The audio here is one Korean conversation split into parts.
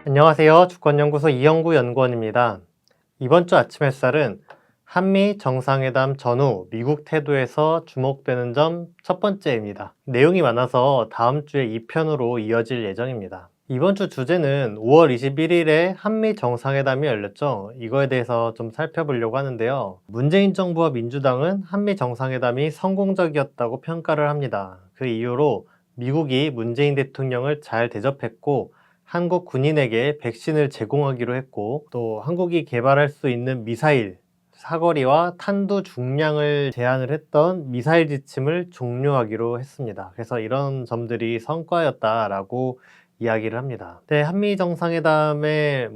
안녕하세요. 주권연구소 이영구 연구원입니다. 이번 주 아침 햇살은 한미 정상회담 전후 미국 태도에서 주목되는 점 첫 번째입니다. 내용이 많아서 다음 주에 2편으로 이어질 예정입니다. 이번 주 주제는 5월 21일에 한미 정상회담이 열렸죠. 이거에 대해서 좀 살펴보려고 하는데요. 문재인 정부와 민주당은 한미 정상회담이 성공적이었다고 평가를 합니다. 그 이유로 미국이 문재인 대통령을 잘 대접했고 한국 군인에게 백신을 제공하기로 했고, 또 한국이 개발할 수 있는 미사일 사거리와 탄두 중량을 제한을 했던 미사일 지침을 종료하기로 했습니다. 그래서 이런 점들이 성과였다라고 이야기를 합니다. 한미 정상회담의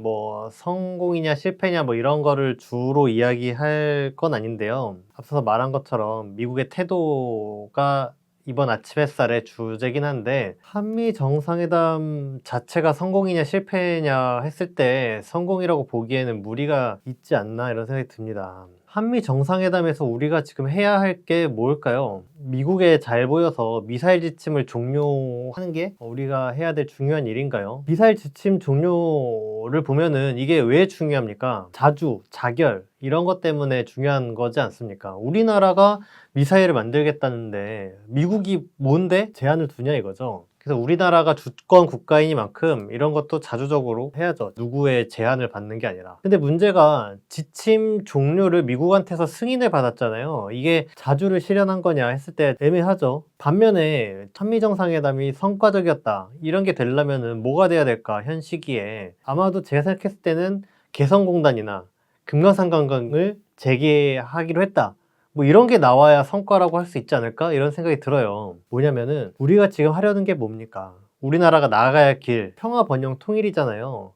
성공이냐 실패냐 이런 거를 주로 이야기할 건 아닌데요. 앞서서 말한 것처럼 미국의 태도가 이번 아침 햇살의 주제긴 한데, 한미 정상회담 자체가 성공이냐 실패냐 했을 때 성공이라고 보기에는 무리가 있지 않나 이런 생각이 듭니다. 한미 정상회담에서 우리가 지금 해야 할 게 뭘까요? 미국에 잘 보여서 미사일 지침을 종료하는 게 우리가 해야 될 중요한 일인가요? 미사일 지침 종료를 보면은 이게 왜 중요합니까? 자주, 자결 이런 것 때문에 중요한 거지 않습니까? 우리나라가 미사일을 만들겠다는데 미국이 뭔데 제한을 두냐 이거죠. 그래서 우리나라가 주권 국가이니만큼 이런 것도 자주적으로 해야죠. 누구의 제한을 받는 게 아니라. 근데 문제가 지침 종료를 미국한테서 승인을 받았잖아요. 이게 자주를 실현한 거냐 했을 때 애매하죠. 반면에 한미 정상회담이 성과적이었다 이런 게 되려면은 뭐가 돼야 될까 현 시기에. 아마도 제가 생각했을 때는 개성공단이나 금강산관광을 재개하기로 했다 이런 게 나와야 성과라고 할 수 있지 않을까 이런 생각이 들어요. 뭐냐면은 우리가 지금 하려는 게 뭡니까? 우리나라가 나아가야 할 길, 평화 번영 통일이잖아요.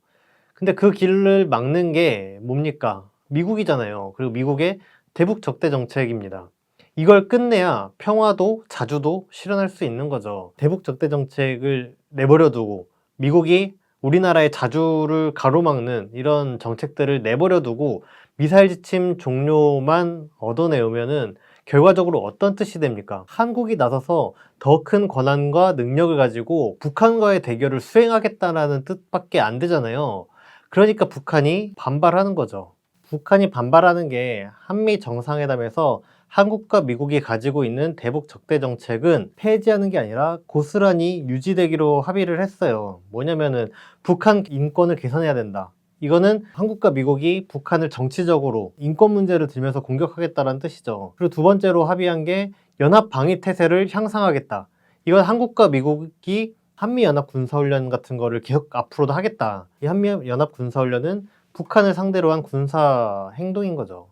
근데 그 길을 막는 게 뭡니까? 미국이잖아요. 그리고 미국의 대북 적대 정책입니다. 이걸 끝내야 평화도 자주도 실현할 수 있는 거죠. 대북 적대 정책을 내버려 두고 미국이 우리나라의 자주를 가로막는 이런 정책들을 내버려 두고 미사일 지침 종료만 얻어내오면은 결과적으로 어떤 뜻이 됩니까? 한국이 나서서 더 큰 권한과 능력을 가지고 북한과의 대결을 수행하겠다라는 뜻밖에 안 되잖아요. 그러니까 북한이 반발하는 거죠. 북한이 반발하는 게 한미 정상회담에서 한국과 미국이 가지고 있는 대북 적대 정책은 폐지하는 게 아니라 고스란히 유지되기로 합의를 했어요. 뭐냐면은 북한 인권을 개선해야 된다. 이거는 한국과 미국이 북한을 정치적으로 인권 문제를 들면서 공격하겠다는 뜻이죠. 그리고 두 번째로 합의한 게 연합 방위 태세를 향상하겠다. 이건 한국과 미국이 한미연합 군사훈련 같은 거를 계속 앞으로도 하겠다. 이 한미연합 군사훈련은 북한을 상대로 한 군사 행동인 거죠.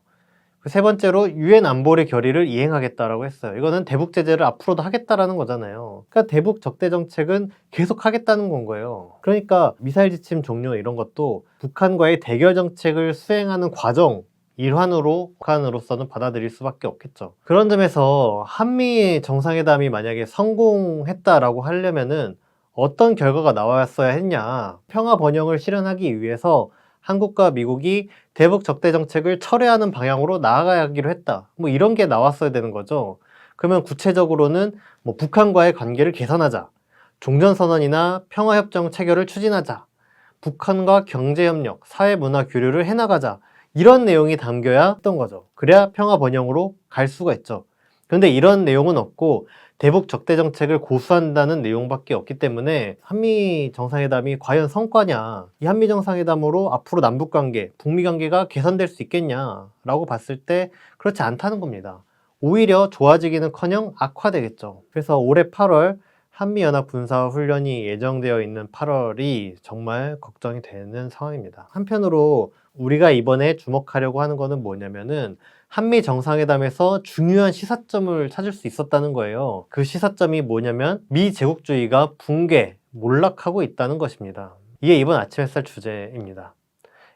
세 번째로 유엔 안보리 결의를 이행하겠다라고 했어요. 이거는 대북 제재를 앞으로도 하겠다라는 거잖아요. 그러니까 대북 적대 정책은 계속 하겠다는 건 거예요. 그러니까 미사일 지침 종료 이런 것도 북한과의 대결 정책을 수행하는 과정 일환으로 북한으로서는 받아들일 수밖에 없겠죠. 그런 점에서 한미 정상회담이 만약에 성공했다라고 하려면은 어떤 결과가 나왔어야 했냐. 평화 번영을 실현하기 위해서 한국과 미국이 대북 적대 정책을 철회하는 방향으로 나아가기로 했다. 이런 게 나왔어야 되는 거죠. 그러면 구체적으로는 북한과의 관계를 개선하자. 종전선언이나 평화협정 체결을 추진하자. 북한과 경제협력, 사회문화 교류를 해나가자. 이런 내용이 담겨야 했던 거죠. 그래야 평화 번영으로 갈 수가 있죠. 그런데 이런 내용은 없고 대북 적대 정책을 고수한다는 내용밖에 없기 때문에 한미 정상회담이 과연 성과냐, 이 한미 정상회담으로 앞으로 남북관계, 북미관계가 개선될 수 있겠냐라고 봤을 때 그렇지 않다는 겁니다. 오히려 좋아지기는커녕 악화되겠죠. 그래서 올해 8월 한미연합 군사훈련이 예정되어 있는 8월이 정말 걱정이 되는 상황입니다. 한편으로 우리가 이번에 주목하려고 하는 거는 뭐냐면은 한미 정상회담에서 중요한 시사점을 찾을 수 있었다는 거예요. 그 시사점이 뭐냐면 미 제국주의가 붕괴, 몰락하고 있다는 것입니다. 이게 이번 아침 햇살 주제입니다.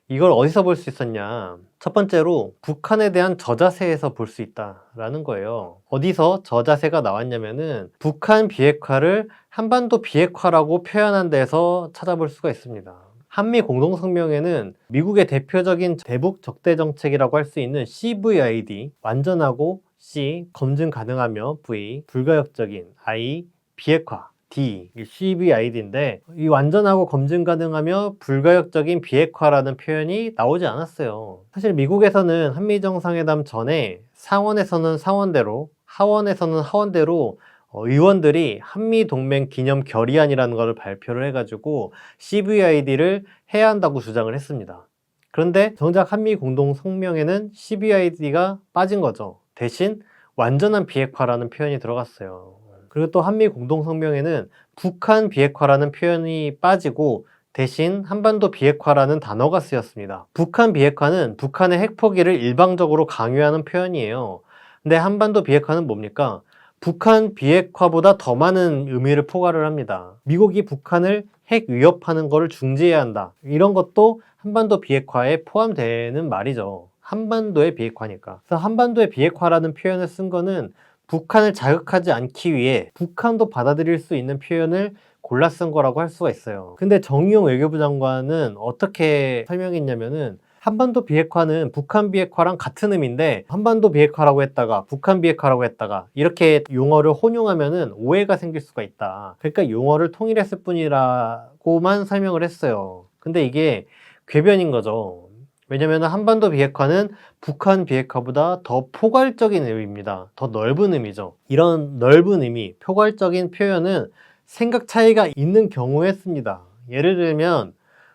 이걸 어디서 볼 수 있었냐? 첫 번째로 북한에 대한 저자세에서 볼 수 있다라는 거예요. 어디서 저자세가 나왔냐면은 북한 비핵화를 한반도 비핵화라고 표현한 데서 찾아볼 수가 있습니다. 한미 공동성명에는 미국의 대표적인 대북 적대 정책이라고 할 수 있는 CVID, 완전하고 C. 검증 가능하며 V. 불가역적인 I. 비핵화 D. CVID인데 이 완전하고 검증 가능하며 불가역적인 비핵화라는 표현이 나오지 않았어요. 사실 미국에서는 한미 정상회담 전에 상원에서는 상원대로 하원에서는 하원대로 의원들이 한미동맹 기념 결의안이라는 것을 발표를 해가지고 CVID를 해야 한다고 주장을 했습니다. 그런데 정작 한미 공동성명에는 CVID가 빠진 거죠. 대신 완전한 비핵화라는 표현이 들어갔어요. 그리고 또 한미 공동성명에는 북한 비핵화라는 표현이 빠지고 대신 한반도 비핵화라는 단어가 쓰였습니다. 북한 비핵화는 북한의 핵포기를 일방적으로 강요하는 표현이에요. 근데 한반도 비핵화는 뭡니까? 북한 비핵화보다 더 많은 의미를 포괄을 합니다. 미국이 북한을 핵 위협하는 것을 중지해야 한다. 이런 것도 한반도 비핵화에 포함되는 말이죠. 한반도의 비핵화니까. 그래서 한반도의 비핵화라는 표현을 쓴 거는 북한을 자극하지 않기 위해 북한도 받아들일 수 있는 표현을 골라 쓴 거라고 할 수가 있어요. 근데 정의용 외교부 장관은 어떻게 설명했냐면은 한반도 비핵화는 북한 비핵화랑 같은 의미인데 한반도 비핵화라고 했다가 북한 비핵화라고 했다가 이렇게 용어를 혼용하면은 오해가 생길 수가 있다. 그러니까 용어를 통일했을 뿐이라고만 설명을 했어요. 근데 이게 궤변인 거죠. 왜냐면 한반도 비핵화는 북한 비핵화보다 더 포괄적인 의미입니다. 더 넓은 의미죠. 이런 넓은 의미, 포괄적인 표현은 생각 차이가 있는 경우에 씁니다. 예를 들면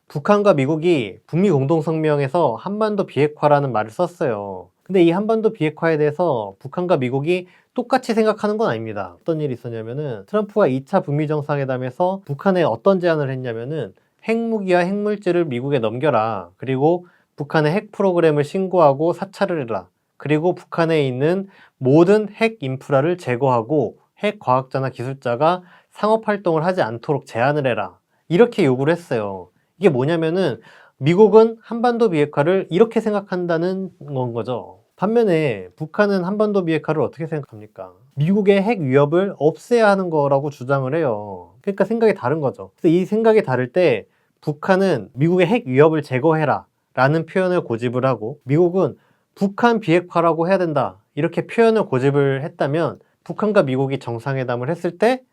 북한과 미국이 북미 공동성명에서 한반도 비핵화라는 말을 썼어요. 근데 이 한반도 비핵화에 대해서 북한과 미국이 똑같이 생각하는 건 아닙니다. 어떤 일이 있었냐면은 트럼프가 2차 북미 정상회담에서 북한에 어떤 제안을 했냐면은 핵무기와 핵물질을 미국에 넘겨라. 그리고 북한의 핵 프로그램을 신고하고 사찰을 해라. 그리고 북한에 있는 모든 핵 인프라를 제거하고 핵 과학자나 기술자가 상업 활동을 하지 않도록 제한을 해라. 이렇게 요구를 했어요. 이게 뭐냐면은 미국은 한반도 비핵화를 이렇게 생각한다는 건 거죠. 반면에 북한은 한반도 비핵화를 어떻게 생각합니까? 미국의 핵 위협을 없애야 하는 거라고 주장을 해요. 그러니까 생각이 다른 거죠. 그래서 이 생각이 다를 때 북한은 미국의 핵 위협을 제거해라 라는 표현을 고집을 하고 미국은 북한 비핵화라고 해야 된다 이렇게 표현을 고집을 했다면 북한과 미국이 정상회담을 했을 때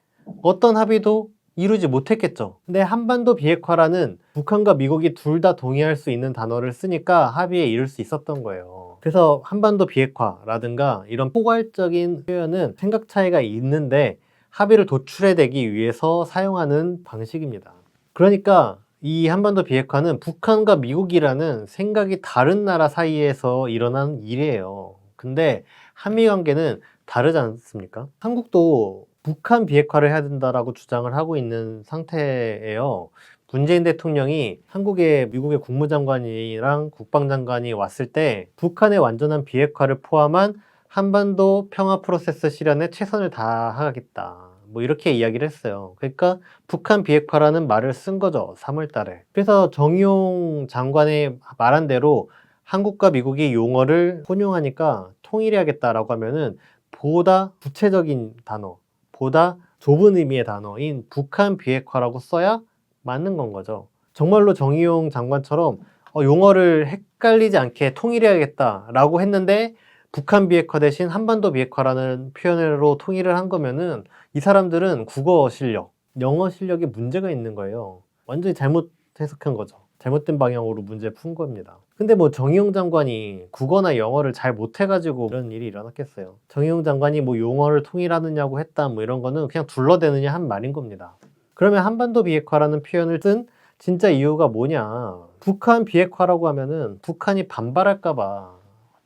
어떤 합의도 이루지 못했겠죠. 근데 한반도 비핵화라는 북한과 미국이 둘 다 동의할 수 있는 단어를 쓰니까 합의에 이를 수 있었던 거예요. 그래서 한반도 비핵화라든가 이런 포괄적인 표현은 생각 차이가 있는데 합의를 도출해내기 위해서 사용하는 방식입니다. 그러니까 이 한반도 비핵화는 북한과 미국이라는 생각이 다른 나라 사이에서 일어난 일이에요. 근데 한미 관계는 다르지 않습니까? 한국도 북한 비핵화를 해야 된다라고 주장을 하고 있는 상태예요. 문재인 대통령이 한국에 미국의 국무장관이랑 국방장관이 왔을 때 북한의 완전한 비핵화를 포함한 한반도 평화 프로세스 실현에 최선을 다하겠다. 뭐 이렇게 이야기를 했어요. 그러니까 북한 비핵화라는 말을 쓴 거죠. 3월 달에. 그래서 정의용 장관의 말한 대로 한국과 미국이 용어를 혼용하니까 통일해야겠다라고 하면은 보다 구체적인 단어, 보다 좁은 의미의 단어인 북한 비핵화라고 써야 맞는 건 거죠. 정말로 정의용 장관처럼 용어를 헷갈리지 않게 통일해야겠다라고 했는데 북한 비핵화 대신 한반도 비핵화라는 표현으로 통일을 한 거면은 이 사람들은 국어 실력, 영어 실력에 문제가 있는 거예요. 완전히 잘못 해석한 거죠. 잘못된 방향으로 문제 푼 겁니다. 근데 뭐 정의용 장관이 국어나 영어를 잘 못해가지고 이런 일이 일어났겠어요. 정의용 장관이 뭐 용어를 통일하느냐고 했다 뭐 이런 거는 그냥 둘러대느냐 한 말인 겁니다. 그러면 한반도 비핵화라는 표현을 쓴 진짜 이유가 뭐냐? 북한 비핵화라고 하면은 북한이 반발할까봐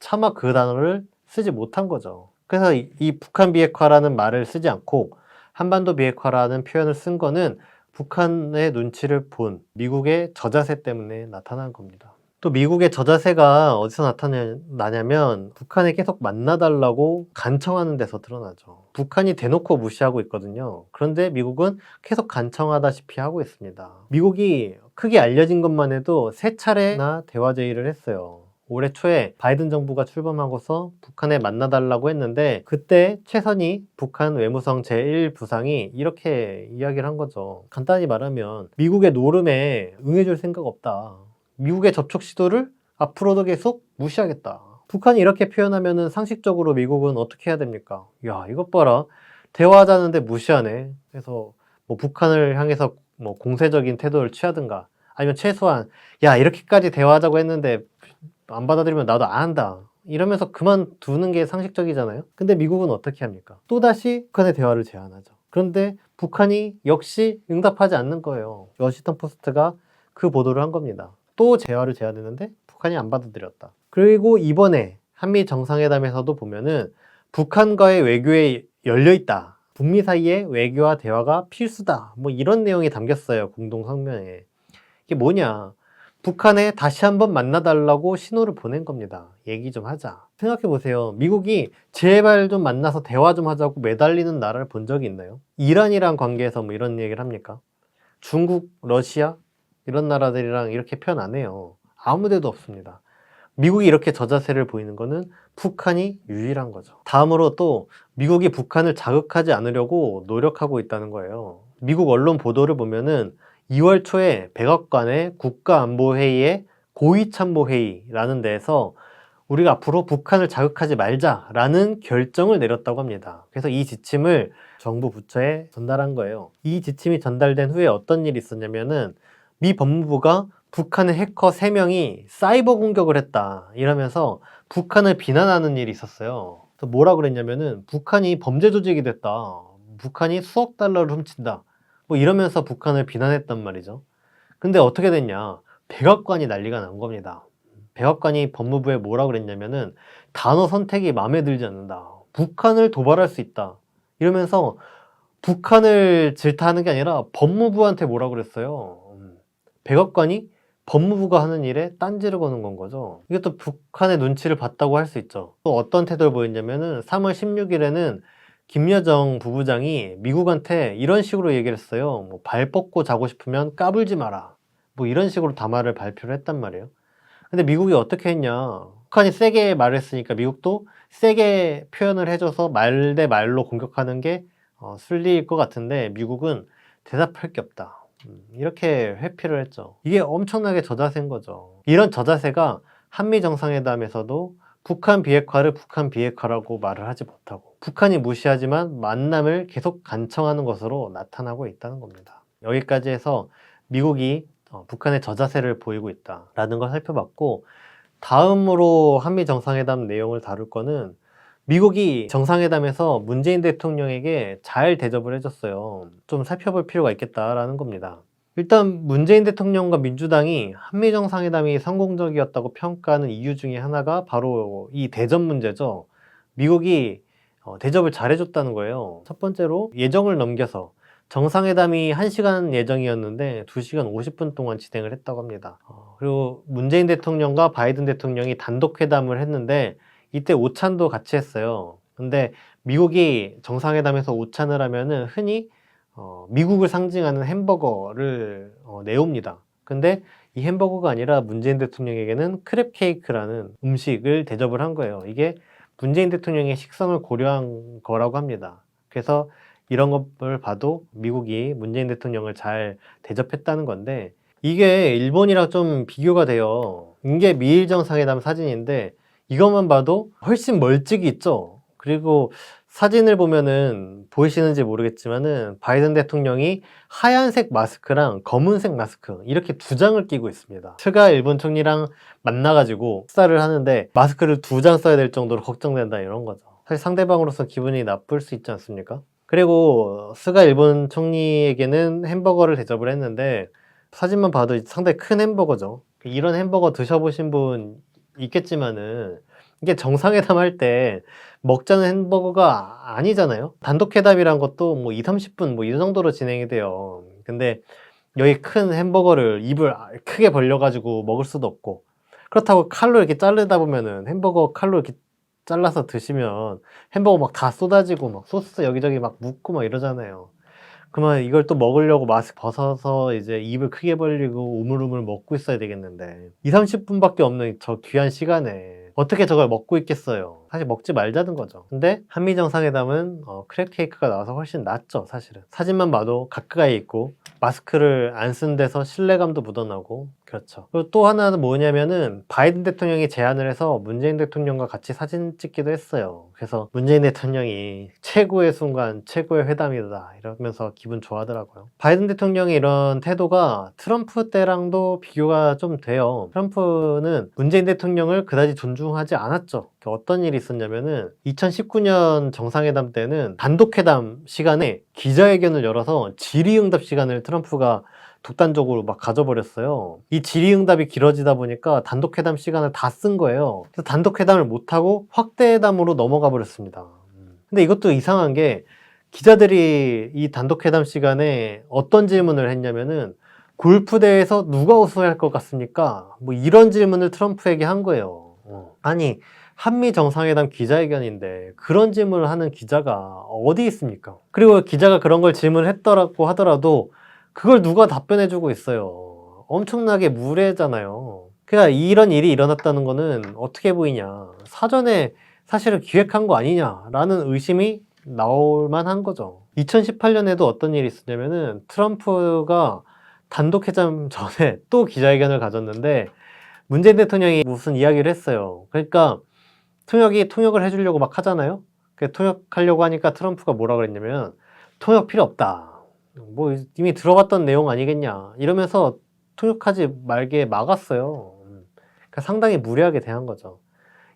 차마 그 단어를 쓰지 못한 거죠. 그래서 이 북한 비핵화라는 말을 쓰지 않고 한반도 비핵화라는 표현을 쓴 거는 북한의 눈치를 본 미국의 저자세 때문에 나타난 겁니다. 또 미국의 저자세가 어디서 나타나냐면 북한에 계속 만나달라고 간청하는 데서 드러나죠. 북한이 대놓고 무시하고 있거든요. 그런데 미국은 계속 간청하다시피 하고 있습니다. 미국이 크게 알려진 것만 해도 3차례나 대화 제의를 했어요. 올해 초에 바이든 정부가 출범하고서 북한에 만나달라고 했는데 그때 최선희 북한 외무성 제1부상이 이렇게 이야기를 한 거죠. 간단히 말하면 미국의 노름에 응해줄 생각 없다. 미국의 접촉 시도를 앞으로도 계속 무시하겠다. 북한이 이렇게 표현하면은 상식적으로 미국은 어떻게 해야 됩니까? 야, 이것 봐라. 대화하자는데 무시하네. 그래서 뭐 북한을 향해서 뭐 공세적인 태도를 취하든가 아니면 최소한 야, 이렇게까지 대화하자고 했는데 안 받아들이면 나도 안 한다. 이러면서 그만두는 게 상식적이잖아요. 근데 미국은 어떻게 합니까? 또다시 북한의 대화를 제안하죠. 그런데 북한이 역시 응답하지 않는 거예요. 워싱턴 포스트가 그 보도를 한 겁니다. 또 대화를 제안했는데 북한이 안 받아들였다. 그리고 이번에 한미 정상회담에서도 보면은 북한과의 외교에 열려있다. 북미 사이에 외교와 대화가 필수다. 뭐 이런 내용이 담겼어요. 공동 성명에. 이게 뭐냐? 북한에 다시 한번 만나달라고 신호를 보낸 겁니다. 얘기 좀 하자. 생각해 보세요. 미국이 제발 좀 만나서 대화 좀 하자고 매달리는 나라를 본 적이 있나요? 이란이랑 관계에서 뭐 이런 얘기를 합니까? 중국, 러시아 이런 나라들이랑 이렇게 표현 안 해요. 아무 데도 없습니다. 미국이 이렇게 저자세를 보이는 거는 북한이 유일한 거죠. 다음으로 또 미국이 북한을 자극하지 않으려고 노력하고 있다는 거예요. 미국 언론 보도를 보면은 2월 초에 백악관의 국가안보회의의 고위참모회의라는 데에서 우리가 앞으로 북한을 자극하지 말자라는 결정을 내렸다고 합니다. 그래서 이 지침을 정부 부처에 전달한 거예요. 이 지침이 전달된 후에 어떤 일이 있었냐면은 미 법무부가 북한의 해커 3명이 사이버 공격을 했다 이러면서 북한을 비난하는 일이 있었어요. 그래서 뭐라 그랬냐면은 북한이 범죄 조직이 됐다. 북한이 수억 달러를 훔친다. 뭐 이러면서 북한을 비난했단 말이죠. 근데 어떻게 됐냐? 백악관이 난리가 난 겁니다. 백악관이 법무부에 뭐라 그랬냐면은 단어 선택이 마음에 들지 않는다. 북한을 도발할 수 있다. 이러면서 북한을 질타하는 게 아니라 법무부한테 뭐라 그랬어요. 백악관이 법무부가 하는 일에 딴지를 거는 건 거죠. 이게 또 북한의 눈치를 봤다고 할 수 있죠. 또 어떤 태도를 보였냐면은 3월 16일에는 김여정 부부장이 미국한테 이런 식으로 얘기를 했어요. 뭐 발 뻗고 자고 싶으면 까불지 마라. 뭐 이런 식으로 담화를 발표를 했단 말이에요. 근데 미국이 어떻게 했냐. 북한이 세게 말을 했으니까 미국도 세게 표현을 해줘서 말 대 말로 공격하는 게 순리일 것 같은데 미국은 대답할 게 없다. 이렇게 회피를 했죠. 이게 엄청나게 저자세인 거죠. 이런 저자세가 한미 정상회담에서도 북한 비핵화를 북한 비핵화라고 말을 하지 못하고 북한이 무시하지만 만남을 계속 간청하는 것으로 나타나고 있다는 겁니다. 여기까지 해서 미국이 북한의 저자세를 보이고 있다라는 걸 살펴봤고 다음으로 한미 정상회담 내용을 다룰 거는 미국이 정상회담에서 문재인 대통령에게 잘 대접을 해줬어요. 좀 살펴볼 필요가 있겠다라는 겁니다. 일단 문재인 대통령과 민주당이 한미 정상회담이 성공적이었다고 평가하는 이유 중에 하나가 바로 이 대접 문제죠. 미국이 대접을 잘 해줬다는 거예요. 첫 번째로 예정을 넘겨서 정상회담이 1시간 예정이었는데 2시간 50분 동안 진행을 했다고 합니다. 그리고 문재인 대통령과 바이든 대통령이 단독 회담을 했는데 이때 오찬도 같이 했어요. 근데 미국이 정상회담에서 오찬을 하면은 흔히 미국을 상징하는 햄버거를 내옵니다. 근데 이 햄버거가 아니라 문재인 대통령에게는 크랩 케이크라는 음식을 대접을 한 거예요. 이게 문재인 대통령의 식성을 고려한 거라고 합니다. 그래서 이런 것을 봐도 미국이 문재인 대통령을 잘 대접했다는 건데 이게 일본이랑 좀 비교가 돼요. 이게 미일 정상회담 사진인데 이것만 봐도 훨씬 멀찍이 있죠. 그리고 사진을 보면은 보이시는지 모르겠지만은 바이든 대통령이 하얀색 마스크랑 검은색 마스크 이렇게 2장을 끼고 있습니다. 스가 일본 총리랑 만나가지고 식사를 하는데 마스크를 2장 써야 될 정도로 걱정된다 이런 거죠. 사실 상대방으로서 기분이 나쁠 수 있지 않습니까? 그리고 스가 일본 총리에게는 햄버거를 대접을 했는데 사진만 봐도 상당히 큰 햄버거죠. 이런 햄버거 드셔보신 분 있겠지만은 이게 정상회담 할 때 먹자는 햄버거가 아니잖아요. 단독 회담이란 것도 뭐 2, 30분 뭐 이 정도로 진행이 돼요. 근데 여기 큰 햄버거를 입을 크게 벌려가지고 먹을 수도 없고 그렇다고 칼로 이렇게 자르다 보면은 햄버거 칼로 이렇게 잘라서 드시면 햄버거 막 다 쏟아지고 막 소스 여기저기 막 묻고 막 이러잖아요. 그러면 이걸 또 먹으려고 마스크 벗어서 이제 입을 크게 벌리고 우물우물 먹고 있어야 되겠는데 2, 30분밖에 없는 저 귀한 시간에 어떻게 저걸 먹고 있겠어요. 사실 먹지 말자는 거죠. 근데 한미 정상회담은 크랩 케이크가 나와서 훨씬 낫죠. 사실은 사진만 봐도 가까이 있고 마스크를 안 쓴 데서 신뢰감도 묻어나고 그렇죠. 그리고 또 하나는 뭐냐면은 바이든 대통령이 제안을 해서 문재인 대통령과 같이 사진 찍기도 했어요. 그래서 문재인 대통령이 최고의 순간, 최고의 회담이다 이러면서 기분 좋아하더라고요. 바이든 대통령의 이런 태도가 트럼프 때랑도 비교가 좀 돼요. 트럼프는 문재인 대통령을 그다지 존중하지 않았죠. 어떤 일이 있었냐면은 2019년 정상회담 때는 단독회담 시간에 기자회견을 열어서 질의응답 시간을 트럼프가 독단적으로 막 가져버렸어요. 이 질의응답이 길어지다 보니까 단독회담 시간을 다 쓴 거예요. 그래서 단독회담을 못하고 확대회담으로 넘어가 버렸습니다. 근데 이것도 이상한 게 기자들이 이 단독회담 시간에 어떤 질문을 했냐면은 골프대회에서 누가 우승할 것 같습니까? 뭐 이런 질문을 트럼프에게 한 거예요. 아니 한미 정상회담 기자회견인데 그런 질문을 하는 기자가 어디 있습니까? 그리고 기자가 그런 걸 질문했더라고 하더라도 그걸 누가 답변해주고 있어요. 엄청나게 무례잖아요. 그러니까 이런 일이 일어났다는 거는 어떻게 보이냐. 사전에 사실은 기획한 거 아니냐라는 의심이 나올 만한 거죠. 2018년에도 어떤 일이 있었냐면은 트럼프가 단독회담 전에 또 기자회견을 가졌는데 문재인 대통령이 무슨 이야기를 했어요. 그러니까 통역을 해주려고 막 하잖아요. 통역하려고 하니까 트럼프가 뭐라 그랬냐면 통역 필요 없다. 뭐 이미 들어봤던 내용 아니겠냐 이러면서 통역하지 말게 막았어요. 그러니까 상당히 무례하게 대한 거죠.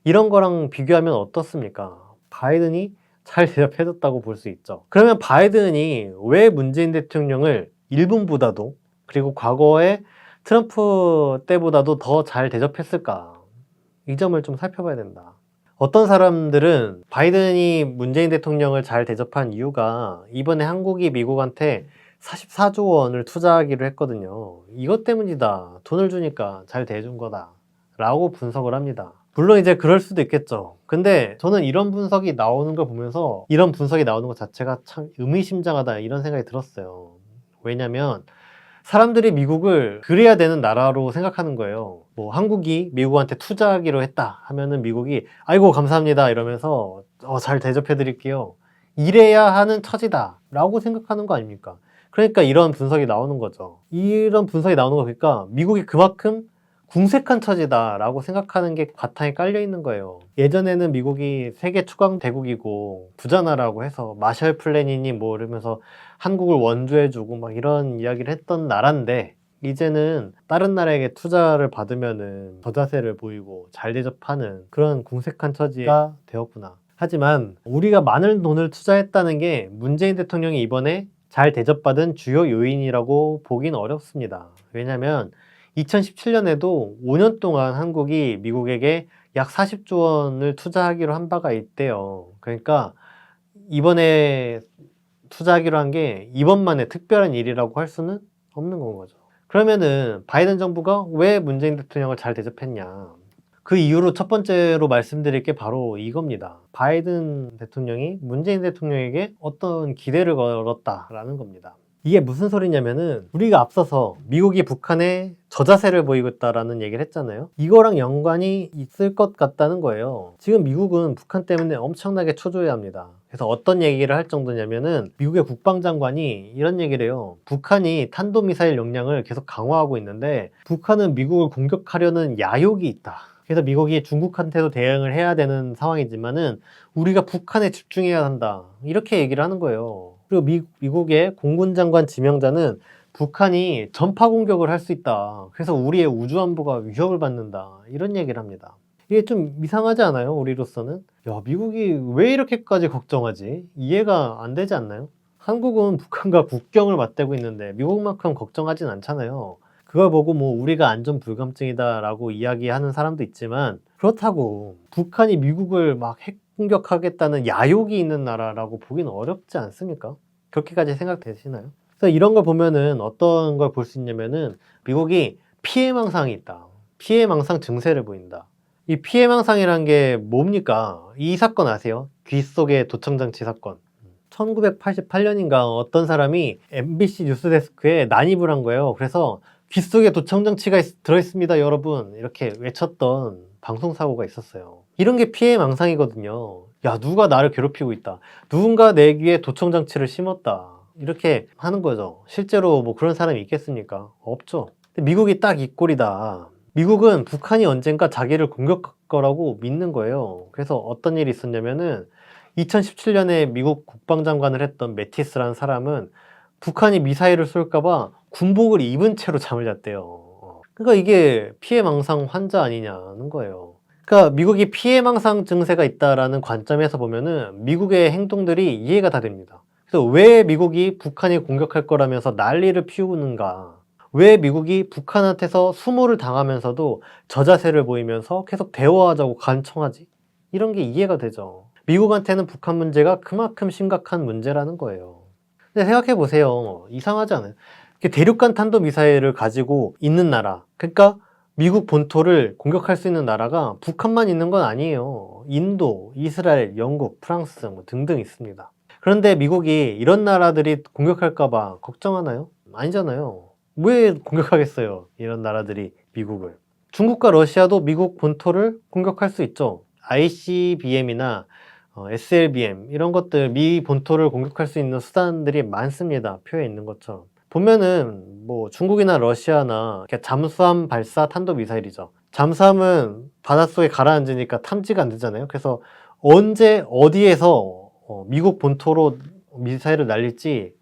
이런 거랑 비교하면 어떻습니까? 바이든이 잘 대접해줬다고 볼 수 있죠. 그러면 바이든이 왜 문재인 대통령을 일본보다도 그리고 과거에 트럼프 때보다도 더 잘 대접했을까? 이 점을 좀 살펴봐야 된다. 어떤 사람들은 바이든이 문재인 대통령을 잘 대접한 이유가 이번에 한국이 미국한테 44조 원을 투자하기로 했거든요. 이것 때문이다. 돈을 주니까 잘 대해준 거다. 라고 분석을 합니다. 물론 이제 그럴 수도 있겠죠. 근데 저는 이런 분석이 나오는 걸 보면서 이런 분석이 나오는 것 자체가 참 의미심장하다 이런 생각이 들었어요. 왜냐면 사람들이 미국을 그래야 되는 나라로 생각하는 거예요. 뭐 한국이 미국한테 투자하기로 했다 하면은 미국이 아이고 감사합니다 이러면서 잘 대접해 드릴게요. 이래야 하는 처지다 라고 생각하는 거 아닙니까? 그러니까 이런 분석이 나오는 거죠. 이런 분석이 나오는 거 보니까 미국이 그만큼 궁색한 처지다 라고 생각하는 게 바탕에 깔려 있는 거예요. 예전에는 미국이 세계 추강 대국이고 부자나라고 해서 마셜 플랜이니 뭐 이러면서 한국을 원조해주고 막 이런 이야기를 했던 나라인데 이제는 다른 나라에게 투자를 받으면은 저자세를 보이고 잘 대접하는 그런 궁색한 처지가 되었구나. 하지만 우리가 많은 돈을 투자했다는 게 문재인 대통령이 이번에 잘 대접받은 주요 요인이라고 보긴 어렵습니다. 왜냐면 2017년에도 5년 동안 한국이 미국에게 약 40조 원을 투자하기로 한 바가 있대요. 그러니까 이번에 투자하기로 한 게 이번만에 특별한 일이라고 할 수는 없는 건 거죠. 그러면은 바이든 정부가 왜 문재인 대통령을 잘 대접했냐? 그 이유로 첫 번째로 말씀드릴 게 바로 이겁니다. 바이든 대통령이 문재인 대통령에게 어떤 기대를 걸었다라는 겁니다. 이게 무슨 소리냐면은 우리가 앞서서 미국이 북한에 저자세를 보이고 있다라는 얘기를 했잖아요. 이거랑 연관이 있을 것 같다는 거예요. 지금 미국은 북한 때문에 엄청나게 초조해합니다. 그래서 어떤 얘기를 할 정도냐면은 미국의 국방장관이 이런 얘기를 해요. 북한이 탄도미사일 역량을 계속 강화하고 있는데 북한은 미국을 공격하려는 야욕이 있다. 그래서 미국이 중국한테도 대응을 해야 되는 상황이지만은 우리가 북한에 집중해야 한다. 이렇게 얘기를 하는 거예요. 그리고 미국의 공군 장관 지명자는 북한이 전파 공격을 할 수 있다. 그래서 우리의 우주안보가 위협을 받는다. 이런 얘기를 합니다. 이게 좀 이상하지 않아요? 우리로서는? 야, 미국이 왜 이렇게까지 걱정하지? 이해가 안 되지 않나요? 한국은 북한과 국경을 맞대고 있는데 미국만큼 걱정하진 않잖아요. 그걸 보고 뭐 우리가 안전 불감증이다 라고 이야기하는 사람도 있지만 그렇다고 북한이 미국을 막 핵 공격하겠다는 야욕이 있는 나라라고 보기는 어렵지 않습니까? 그렇게까지 생각되시나요? 그래서 이런 걸 보면은 어떤 걸 볼 수 있냐면은 미국이 피해망상이 있다. 피해망상 증세를 보인다. 이 피해망상이란 게 뭡니까? 이 사건 아세요? 귀 속의 도청장치 사건. 1988년인가 어떤 사람이 MBC 뉴스데스크에 난입을 한 거예요. 그래서 귀 속에 도청장치가 들어있습니다, 여러분. 이렇게 외쳤던 방송사고가 있었어요. 이런 게 피해망상이거든요. 야, 누가 나를 괴롭히고 있다. 누군가 내 귀에 도청장치를 심었다. 이렇게 하는 거죠. 실제로 뭐 그런 사람이 있겠습니까? 없죠. 근데 미국이 딱 이 꼴이다. 미국은 북한이 언젠가 자기를 공격할 거라고 믿는 거예요. 그래서 어떤 일이 있었냐면은 2017년에 미국 국방장관을 했던 매티스라는 사람은 북한이 미사일을 쏠까봐 군복을 입은 채로 잠을 잤대요. 그러니까 이게 피해망상 환자 아니냐는 거예요. 그러니까 미국이 피해망상 증세가 있다라는 관점에서 보면은 미국의 행동들이 이해가 다 됩니다. 그래서 왜 미국이 북한이 공격할 거라면서 난리를 피우는가? 왜 미국이 북한한테서 수모를 당하면서도 저자세를 보이면서 계속 대화하자고 간청하지? 이런 게 이해가 되죠. 미국한테는 북한 문제가 그만큼 심각한 문제라는 거예요. 근데 생각해 보세요. 이상하지 않아요? 대륙간 탄도미사일을 가지고 있는 나라, 그러니까 미국 본토를 공격할 수 있는 나라가 북한만 있는 건 아니에요. 인도, 이스라엘, 영국, 프랑스 뭐 등등 있습니다. 그런데 미국이 이런 나라들이 공격할까봐 걱정하나요? 아니잖아요. 왜 공격하겠어요? 이런 나라들이 미국을. 중국과 러시아도 미국 본토를 공격할 수 있죠. ICBM이나 SLBM 이런 것들 미 본토를 공격할 수 있는 수단들이 많습니다. 표에 있는 것처럼. 보면은 뭐 중국이나 러시아나 잠수함 발사 탄도미사일이죠. 잠수함은 바닷속에 가라앉으니까 탐지가 안 되잖아요. 그래서 언제 어디에서 미국 본토로 미사일을 날릴지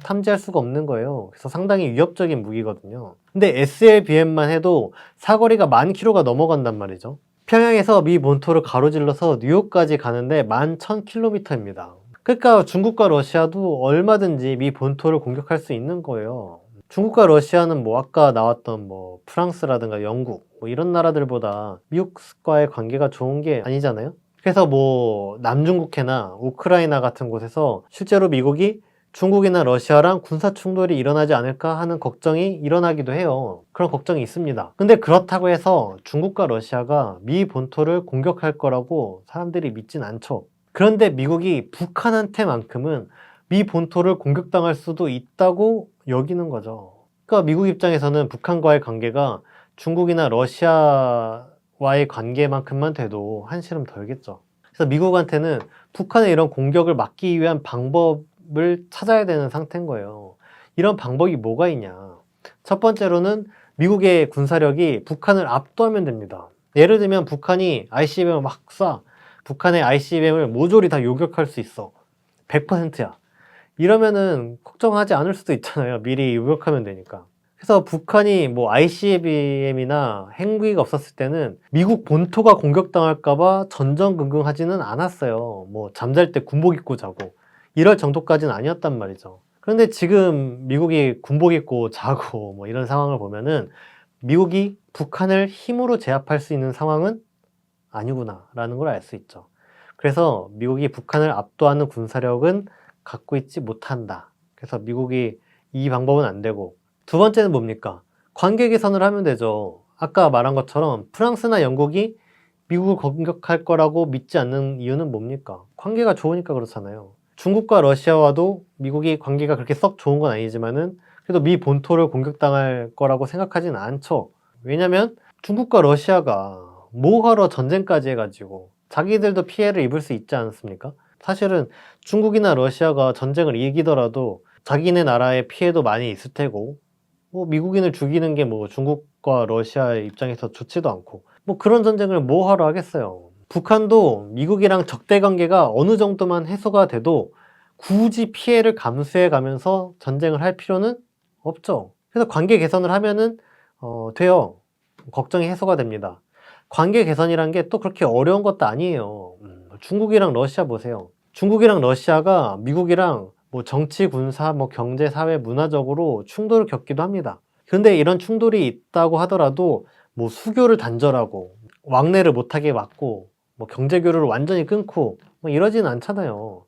탐지할 수가 없는 거예요. 그래서 상당히 위협적인 무기거든요. 근데 SLBM만 해도 사거리가 10,000km가 넘어간단 말이죠. 평양에서 미 본토를 가로질러서 뉴욕까지 가는데 11,000km입니다. 그러니까 중국과 러시아도 얼마든지 미 본토를 공격할 수 있는 거예요. 중국과 러시아는 뭐 아까 나왔던 뭐 프랑스라든가 영국 뭐 이런 나라들보다 미국과의 관계가 좋은 게 아니잖아요. 그래서 뭐 남중국해나 우크라이나 같은 곳에서 실제로 미국이 중국이나 러시아랑 군사 충돌이 일어나지 않을까 하는 걱정이 일어나기도 해요. 그런 걱정이 있습니다. 근데 그렇다고 해서 중국과 러시아가 미 본토를 공격할 거라고 사람들이 믿진 않죠. 그런데 미국이 북한한테만큼은 미 본토를 공격당할 수도 있다고 여기는 거죠. 그러니까 미국 입장에서는 북한과의 관계가 중국이나 러시아와의 관계만큼만 돼도 한시름 덜겠죠. 그래서 미국한테는 북한의 이런 공격을 막기 위한 방법을 찾아야 되는 상태인 거예요. 이런 방법이 뭐가 있냐? 첫 번째로는 미국의 군사력이 북한을 압도하면 됩니다. 예를 들면 북한이 ICBM을 막 쏴. 북한의 ICBM을 모조리 다 요격할 수 있어. 100%야. 이러면은 걱정하지 않을 수도 있잖아요. 미리 요격하면 되니까. 그래서 북한이 뭐 ICBM이나 핵무기가 없었을 때는 미국 본토가 공격당할까봐 전전긍긍하지는 않았어요. 뭐 잠잘 때 군복 입고 자고 이럴 정도까지는 아니었단 말이죠. 그런데 지금 미국이 군복 입고 자고 뭐 이런 상황을 보면은 미국이 북한을 힘으로 제압할 수 있는 상황은 아니구나 라는 걸 알 수 있죠. 그래서 미국이 북한을 압도하는 군사력은 갖고 있지 못한다. 그래서 미국이 이 방법은 안 되고, 두 번째는 뭡니까? 관계 개선을 하면 되죠. 아까 말한 것처럼 프랑스나 영국이 미국을 공격할 거라고 믿지 않는 이유는 뭡니까? 관계가 좋으니까 그렇잖아요. 중국과 러시아와도 미국이 관계가 그렇게 썩 좋은 건 아니지만은 그래도 미 본토를 공격당할 거라고 생각하지는 않죠. 왜냐면 중국과 러시아가 뭐하러 전쟁까지 해가지고 자기들도 피해를 입을 수 있지 않습니까? 사실은 중국이나 러시아가 전쟁을 이기더라도 자기네 나라의 피해도 많이 있을 테고 뭐 미국인을 죽이는 게 뭐 중국과 러시아의 입장에서 좋지도 않고 뭐 그런 전쟁을 뭐하러 하겠어요. 북한도 미국이랑 적대 관계가 어느 정도만 해소가 돼도 굳이 피해를 감수해 가면서 전쟁을 할 필요는 없죠. 그래서 관계 개선을 하면은 돼요. 걱정이 해소가 됩니다. 관계 개선이란 게 또 그렇게 어려운 것도 아니에요. 중국이랑 러시아 보세요. 중국이랑 러시아가 미국이랑 뭐 정치, 군사, 뭐 경제, 사회, 문화적으로 충돌을 겪기도 합니다. 근데 이런 충돌이 있다고 하더라도 뭐 수교를 단절하고 왕래를 못하게 막고 뭐 경제 교류를 완전히 끊고 뭐 이러지는 않잖아요.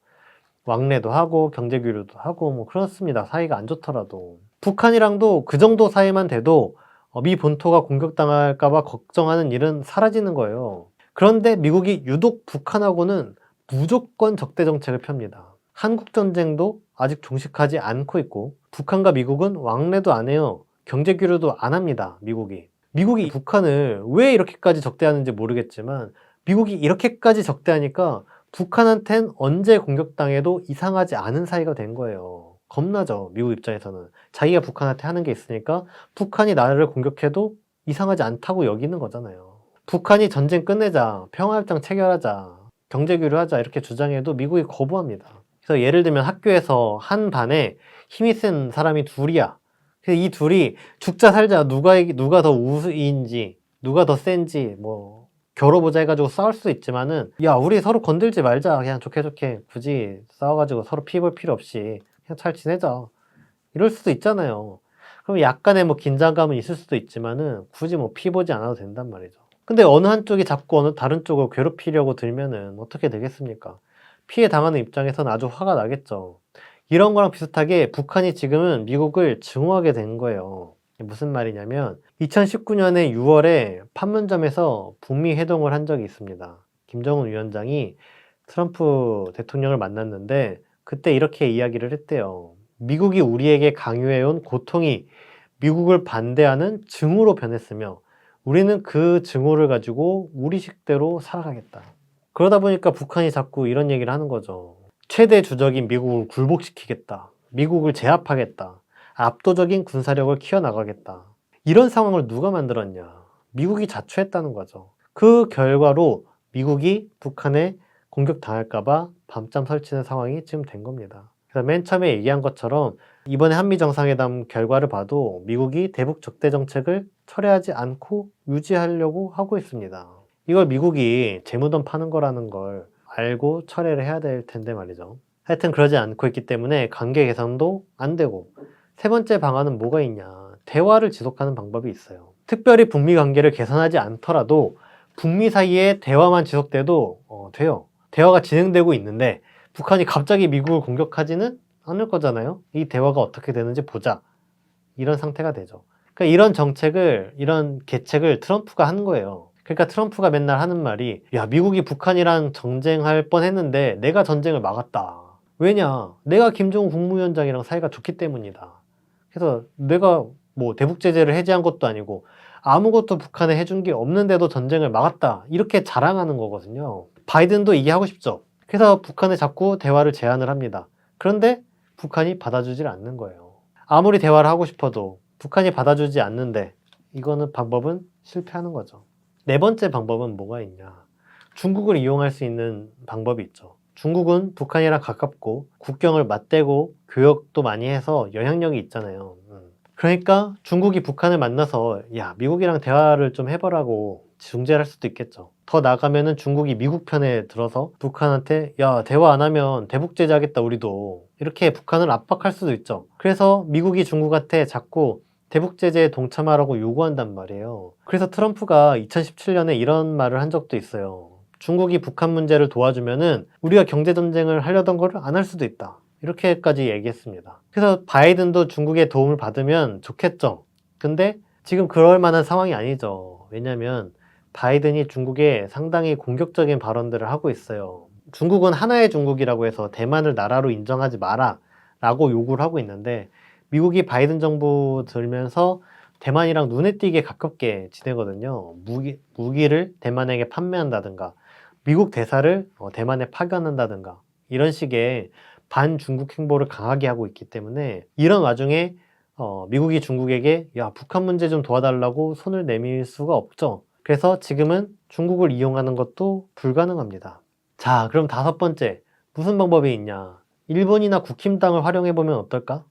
왕래도 하고 경제 교류도 하고 뭐 그렇습니다. 사이가 안 좋더라도. 북한이랑도 그 정도 사이만 돼도 미 본토가 공격당할까 봐 걱정하는 일은 사라지는 거예요. 그런데 미국이 유독 북한하고는 무조건 적대 정책을 펴니다. 한국전쟁도 아직 종식하지 않고 있고 북한과 미국은 왕래도 안 해요. 경제 교류도 안 합니다. 미국이 북한을 왜 이렇게까지 적대하는지 모르겠지만 미국이 이렇게까지 적대하니까 북한한텐 언제 공격당해도 이상하지 않은 사이가 된 거예요. 겁나죠. 미국 입장에서는. 자기가 북한한테 하는 게 있으니까 북한이 나를 공격해도 이상하지 않다고 여기는 거잖아요. 북한이 전쟁 끝내자, 평화협정 체결하자, 경제 교류하자 이렇게 주장해도 미국이 거부합니다. 그래서 예를 들면 학교에서 한 반에 힘이 센 사람이 둘이야. 그래서 이 둘이 죽자 살자 누가 더 우위인지 누가 더 센지 뭐 겨뤄보자 해가지고 싸울 수도 있지만은 야 우리 서로 건들지 말자 그냥 좋게 굳이 싸워가지고 서로 피 볼 필요 없이 그냥 잘 지내자 이럴 수도 있잖아요. 그럼 약간의 뭐 긴장감은 있을 수도 있지만은 굳이 뭐 피 보지 않아도 된단 말이죠. 근데 어느 한쪽이 자꾸 어느 다른 쪽을 괴롭히려고 들면은 어떻게 되겠습니까? 피해 당하는 입장에서는 아주 화가 나겠죠. 이런 거랑 비슷하게 북한이 지금은 미국을 증오하게 된 거예요. 무슨 말이냐면 2019년에 6월에 판문점에서 북미 회동을 한 적이 있습니다. 김정은 위원장이 트럼프 대통령을 만났는데 그때 이렇게 이야기를 했대요. 미국이 우리에게 강요해온 고통이 미국을 반대하는 증오로 변했으며 우리는 그 증오를 가지고 우리 식대로 살아가겠다. 그러다 보니까 북한이 자꾸 이런 얘기를 하는 거죠. 최대 주적인 미국을 굴복시키겠다. 미국을 제압하겠다. 압도적인 군사력을 키워나가겠다. 이런 상황을 누가 만들었냐? 미국이 자초했다는 거죠. 그 결과로 미국이 북한에 공격당할까봐 밤잠 설치는 상황이 지금 된 겁니다. 그래서 맨 처음에 얘기한 것처럼 이번에 한미 정상회담 결과를 봐도 미국이 대북 적대 정책을 철회하지 않고 유지하려고 하고 있습니다. 이걸 미국이 재무돈 파는 거라는 걸 알고 철회를 해야 될 텐데 말이죠. 하여튼 그러지 않고 있기 때문에 관계 개선도 안 되고 세 번째 방안은 뭐가 있냐? 대화를 지속하는 방법이 있어요. 특별히 북미 관계를 개선하지 않더라도 북미 사이에 대화만 지속돼도 돼요. 대화가 진행되고 있는데 북한이 갑자기 미국을 공격하지는 않을 거잖아요. 이 대화가 어떻게 되는지 보자. 이런 상태가 되죠. 그러니까 이런 계책을 트럼프가 한 거예요. 그러니까 트럼프가 맨날 하는 말이 야 미국이 북한이랑 전쟁할 뻔했는데 내가 전쟁을 막았다. 왜냐? 내가 김정은 국무위원장이랑 사이가 좋기 때문이다. 그래서 내가 뭐 대북 제재를 해제한 것도 아니고 아무것도 북한에 해준 게 없는데도 전쟁을 막았다. 이렇게 자랑하는 거거든요. 바이든도 이게 하고 싶죠. 그래서 북한에 자꾸 대화를 제안을 합니다. 그런데 북한이 받아주질 않는 거예요. 아무리 대화를 하고 싶어도 북한이 받아주지 않는데 이거는 방법은 실패하는 거죠. 네 번째 방법은 뭐가 있냐? 중국을 이용할 수 있는 방법이 있죠. 중국은 북한이랑 가깝고 국경을 맞대고 교역도 많이 해서 영향력이 있잖아요. 그러니까 중국이 북한을 만나서 야 미국이랑 대화를 좀 해보라고 중재를 할 수도 있겠죠. 더 나가면은 중국이 미국 편에 들어서 북한한테 야 대화 안 하면 대북 제재하겠다 우리도 이렇게 북한을 압박할 수도 있죠. 그래서 미국이 중국한테 자꾸 대북 제재에 동참하라고 요구한단 말이에요. 그래서 트럼프가 2017년에 이런 말을 한 적도 있어요. 중국이 북한 문제를 도와주면은 우리가 경제전쟁을 하려던 거를 안 할 수도 있다. 이렇게까지 얘기했습니다. 그래서 바이든도 중국의 도움을 받으면 좋겠죠. 근데 지금 그럴 만한 상황이 아니죠. 왜냐면 바이든이 중국에 상당히 공격적인 발언들을 하고 있어요. 중국은 하나의 중국이라고 해서 대만을 나라로 인정하지 마라 라고 요구를 하고 있는데 미국이 바이든 정부 들면서 대만이랑 눈에 띄게 가깝게 지내거든요. 무기를 대만에게 판매한다든가 미국 대사를 대만에 파견한다든가 이런 식의 반중국 행보를 강하게 하고 있기 때문에 이런 와중에 미국이 중국에게 야 북한 문제 좀 도와달라고 손을 내밀 수가 없죠. 그래서 지금은 중국을 이용하는 것도 불가능합니다. 자, 그럼 다섯 번째 무슨 방법이 있냐? 일본이나 국힘당을 활용해보면 어떨까?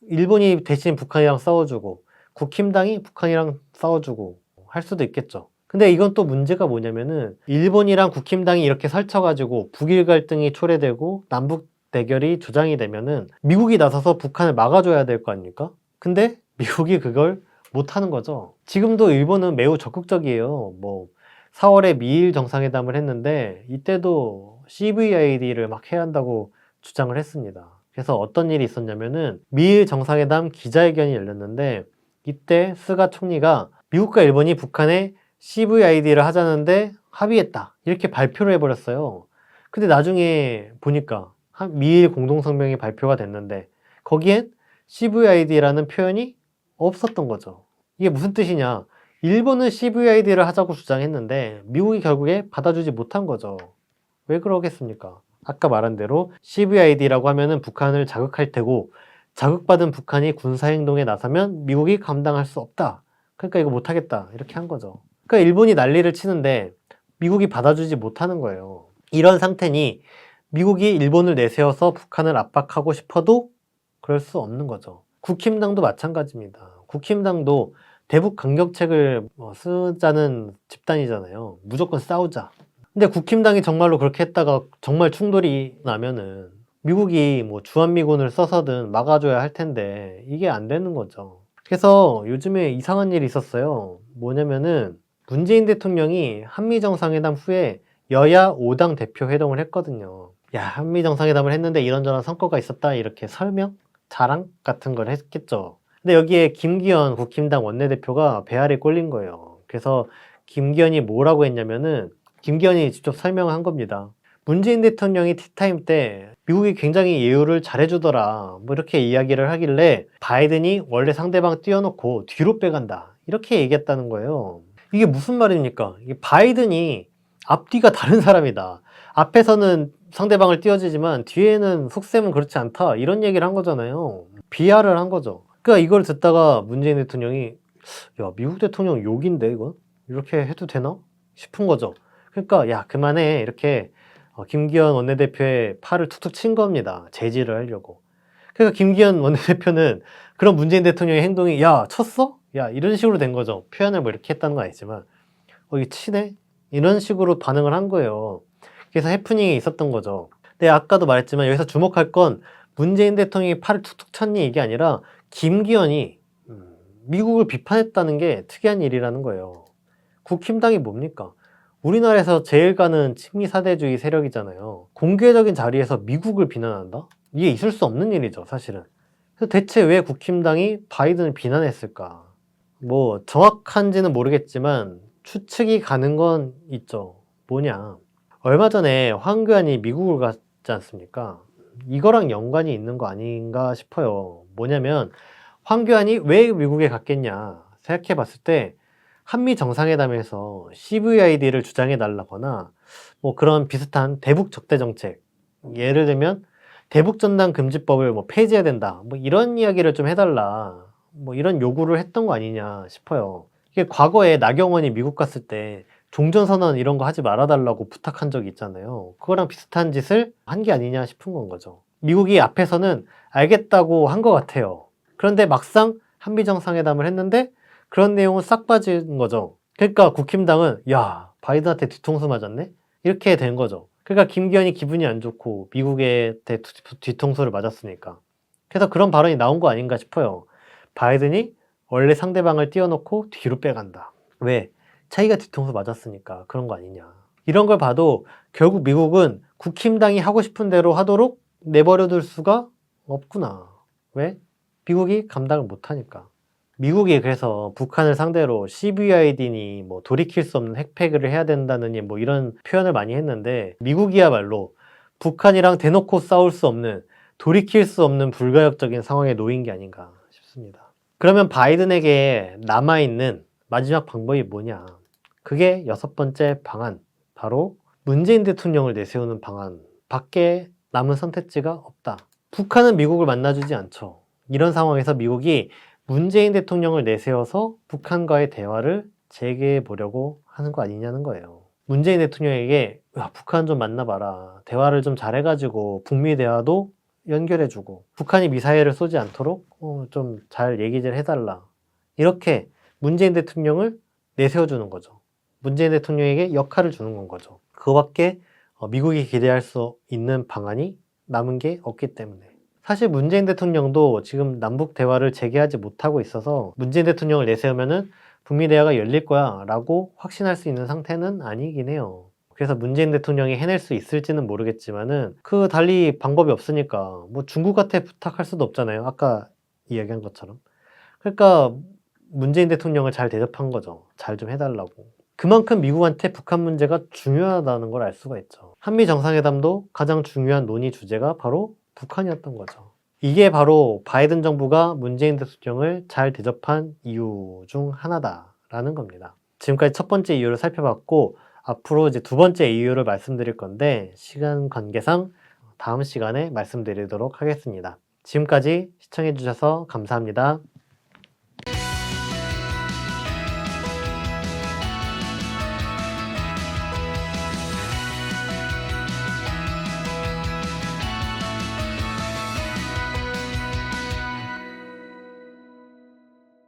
일본이 대신 북한이랑 싸워주고 국힘당이 북한이랑 싸워주고 할 수도 있겠죠. 근데 이건 또 문제가 뭐냐면은 일본이랑 국힘당이 이렇게 설쳐가지고 북일 갈등이 초래되고 남북 대결이 조장이 되면은 미국이 나서서 북한을 막아줘야 될 거 아닙니까? 근데 미국이 그걸 못하는 거죠. 지금도 일본은 매우 적극적이에요. 뭐 4월에 미일 정상회담을 했는데 이때도 CVID를 막 해야 한다고 주장을 했습니다. 그래서 어떤 일이 있었냐면은 미일 정상회담 기자회견이 열렸는데 이때 스가 총리가 미국과 일본이 북한에 CVID를 하자는데 합의했다. 이렇게 발표를 해버렸어요. 근데 나중에 보니까 미일 공동성명이 발표가 됐는데 거기엔 CVID라는 표현이 없었던 거죠. 이게 무슨 뜻이냐? 일본은 CVID를 하자고 주장했는데 미국이 결국에 받아주지 못한 거죠. 왜 그러겠습니까? 아까 말한 대로 CVID라고 하면은 북한을 자극할 테고 자극받은 북한이 군사행동에 나서면 미국이 감당할 수 없다. 그러니까 이거 못하겠다. 이렇게 한 거죠. 그러니까 일본이 난리를 치는데 미국이 받아주지 못하는 거예요. 이런 상태니 미국이 일본을 내세워서 북한을 압박하고 싶어도 그럴 수 없는 거죠. 국힘당도 마찬가지입니다. 국힘당도 대북 강경책을 쓰자는 집단이잖아요. 무조건 싸우자. 근데 국힘당이 정말로 그렇게 했다가 정말 충돌이 나면은 미국이 뭐 주한미군을 써서든 막아줘야 할 텐데 이게 안 되는 거죠. 그래서 요즘에 이상한 일이 있었어요. 뭐냐면은 문재인 대통령이 한미정상회담 후에 여야 5당 대표 회동을 했거든요. 야, 한미정상회담을 했는데 이런저런 성과가 있었다 이렇게 설명? 자랑 같은 걸 했겠죠. 근데 여기에 김기현 국힘당 원내대표가 배알이 꼴린 거예요. 그래서 김기현이 뭐라고 했냐면은 김기현이 직접 설명을 한 겁니다. 문재인 대통령이 티타임 때 미국이 굉장히 예우를 잘해주더라 뭐 이렇게 이야기를 하길래 바이든이 원래 상대방 띄워놓고 뒤로 빼간다 이렇게 얘기했다는 거예요. 이게 무슨 말입니까? 이게 바이든이 앞뒤가 다른 사람이다. 앞에서는 상대방을 띄워주지만 뒤에는 속셈은 그렇지 않다 이런 얘기를 한 거잖아요. 비하를 한 거죠. 그러니까 이걸 듣다가 문재인 대통령이 야, 미국 대통령 욕인데 이거? 이렇게 해도 되나? 싶은 거죠. 그러니까 야, 그만해 이렇게 김기현 원내대표의 팔을 툭툭 친 겁니다. 제지를 하려고. 그러니까 김기현 원내대표는 그런 문재인 대통령의 행동이 야, 쳤어? 야, 이런 식으로 된 거죠. 표현을 뭐 이렇게 했다는 건 아니지만 이게 치네? 이런 식으로 반응을 한 거예요. 그래서 해프닝이 있었던 거죠. 근데 아까도 말했지만 여기서 주목할 건 문재인 대통령이 팔을 툭툭 쳤니 이게 아니라 김기현이 미국을 비판했다는 게 특이한 일이라는 거예요. 국힘당이 뭡니까? 우리나라에서 제일 가는 친미 사대주의 세력이잖아요. 공개적인 자리에서 미국을 비난한다? 이게 있을 수 없는 일이죠, 사실은. 그래서 대체 왜 국힘당이 바이든을 비난했을까? 뭐 정확한지는 모르겠지만 추측이 가는 건 있죠. 뭐냐? 얼마 전에 황교안이 미국을 갔지 않습니까? 이거랑 연관이 있는 거 아닌가 싶어요. 뭐냐면 황교안이 왜 미국에 갔겠냐 생각해 봤을 때 한미 정상회담에서 CVID를 주장해 달라거나 뭐 그런 비슷한 대북 적대 정책, 예를 들면 대북 전단 금지법을 뭐 폐지해야 된다 뭐 이런 이야기를 좀 해달라 뭐 이런 요구를 했던 거 아니냐 싶어요. 이게 과거에 나경원이 미국 갔을 때 종전선언 이런 거 하지 말아달라고 부탁한 적이 있잖아요. 그거랑 비슷한 짓을 한 게 아니냐 싶은 건 거죠. 미국이 앞에서는 알겠다고 한 것 같아요. 그런데 막상 한미정상회담을 했는데 그런 내용은 싹 빠진 거죠. 그러니까 국힘당은 야, 바이든한테 뒤통수 맞았네? 이렇게 된 거죠. 그러니까 김기현이 기분이 안 좋고 미국에 뒤통수를 맞았으니까. 그래서 그런 발언이 나온 거 아닌가 싶어요. 바이든이 원래 상대방을 띄워놓고 뒤로 빼간다. 왜? 자기가 뒤통수 맞았으니까 그런 거 아니냐. 이런 걸 봐도 결국 미국은 국힘당이 하고 싶은 대로 하도록 내버려둘 수가 없구나. 왜? 미국이 감당을 못하니까. 미국이 그래서 북한을 상대로 CVID니 뭐 돌이킬 수 없는 핵폐기를 해야 된다느니 뭐 이런 표현을 많이 했는데 미국이야말로 북한이랑 대놓고 싸울 수 없는 돌이킬 수 없는 불가역적인 상황에 놓인 게 아닌가 싶습니다. 그러면 바이든에게 남아있는 마지막 방법이 뭐냐? 그게 6번째 방안, 바로 문재인 대통령을 내세우는 방안 밖에 남은 선택지가 없다. 북한은 미국을 만나주지 않죠. 이런 상황에서 미국이 문재인 대통령을 내세워서 북한과의 대화를 재개해 보려고 하는 거 아니냐는 거예요. 문재인 대통령에게 야, 북한 좀 만나봐라. 대화를 좀 잘해가지고 북미 대화도 연결해주고 북한이 미사일을 쏘지 않도록 좀 잘 얘기 좀 해달라. 이렇게 문재인 대통령을 내세워주는 거죠. 문재인 대통령에게 역할을 주는 건 거죠. 그거밖에 미국이 기대할 수 있는 방안이 남은 게 없기 때문에. 사실 문재인 대통령도 지금 남북 대화를 재개하지 못하고 있어서 문재인 대통령을 내세우면은 북미 대화가 열릴 거야 라고 확신할 수 있는 상태는 아니긴 해요. 그래서 문재인 대통령이 해낼 수 있을지는 모르겠지만은 그 달리 방법이 없으니까 뭐 중국한테 부탁할 수도 없잖아요. 아까 이야기한 것처럼. 그러니까 문재인 대통령을 잘 대접한 거죠. 잘 좀 해달라고. 그만큼 미국한테 북한 문제가 중요하다는 걸 알 수가 있죠. 한미 정상회담도 가장 중요한 논의 주제가 바로 북한이었던 거죠. 이게 바로 바이든 정부가 문재인 대통령을 잘 대접한 이유 중 하나다라는 겁니다. 지금까지 첫 번째 이유를 살펴봤고 앞으로 이제 두 번째 이유를 말씀드릴 건데 시간 관계상 다음 시간에 말씀드리도록 하겠습니다. 지금까지 시청해주셔서 감사합니다.